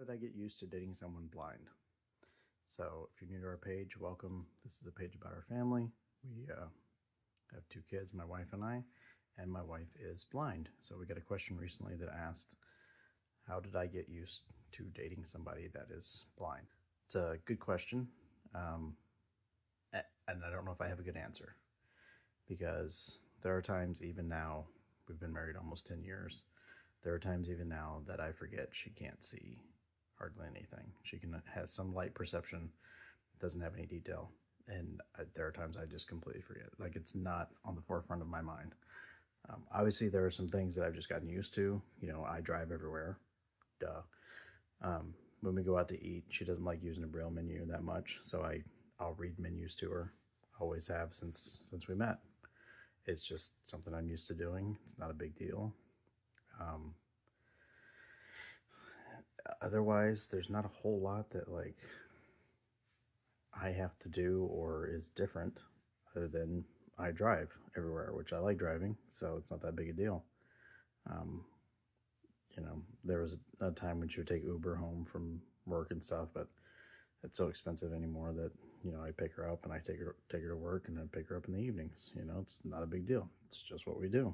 did I get used to dating someone blind? So, if you're new to our page, welcome. This is a page about our family. We have two kids, my wife and my wife is blind. So, we got a question recently that asked, how did I get used to dating somebody that is blind? It's a good question. And I don't know if I have a good answer because there are times, even now, we've been married almost 10 years. There are times even now that I forget she can't see hardly anything. She has some light perception, doesn't have any detail, and there are times I just completely forget. Like, it's not on the forefront of my mind. Obviously, there are some things that I've just gotten used to. You know, I drive everywhere. Duh. When we go out to eat, she doesn't like using a braille menu that much, so I'll read menus to her. Always have since we met. It's just something I'm used to doing. It's not a big deal. Otherwise, there's not a whole lot that like I have to do or is different other than I drive everywhere, which I like driving, so it's not that big a deal. There was a time when she would take Uber home from work and stuff, but it's so expensive anymore that, I pick her up and I take her to work and then pick her up in the evenings. It's not a big deal. It's just what we do.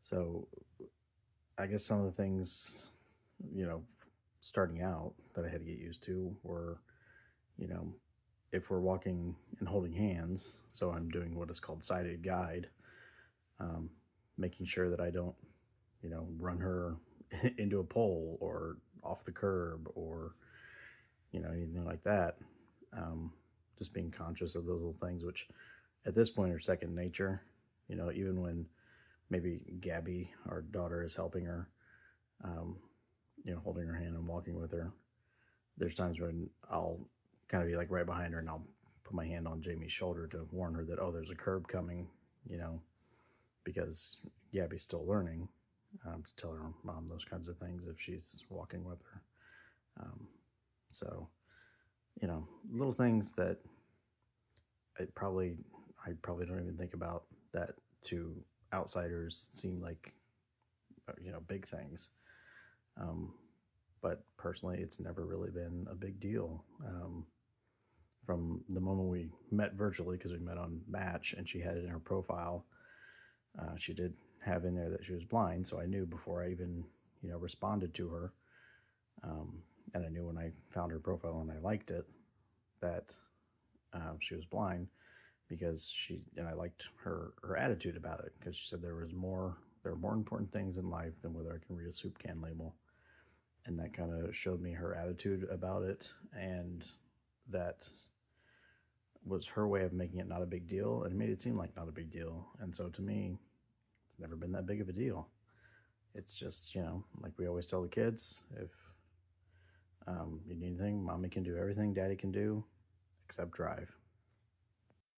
So I guess some of the things, you know, starting out that I had to get used to were, you know, if we're walking and holding hands, so I'm doing what is called sighted guide, making sure that I don't, run her into a pole or off the curb or, anything like that. Just being conscious of those little things, which at this point are second nature. Even when maybe Gabby, our daughter, is helping her, holding her hand and walking with her. There's times when I'll kind of be like right behind her and I'll put my hand on Jamie's shoulder to warn her that, oh, there's a curb coming, because Gabby's still learning, to tell her mom those kinds of things if she's walking with her. So, little things that I probably don't even think about that to outsiders seem like, big things. But personally, it's never really been a big deal. From the moment we met virtually, because we met on Match and she had it in her profile, she did have in there that she was blind. So I knew before I even, responded to her. And I knew when I found her profile and I liked it that she was blind because I liked her attitude about it, because she said there are more important things in life than whether I can read a soup can label. And that kind of showed me her attitude about it, and that was her way of making it not a big deal, and it made it seem like not a big deal. And so to me, it's never been that big of a deal. It's just, like we always tell the kids, if you need anything, mommy can do everything daddy can do except drive.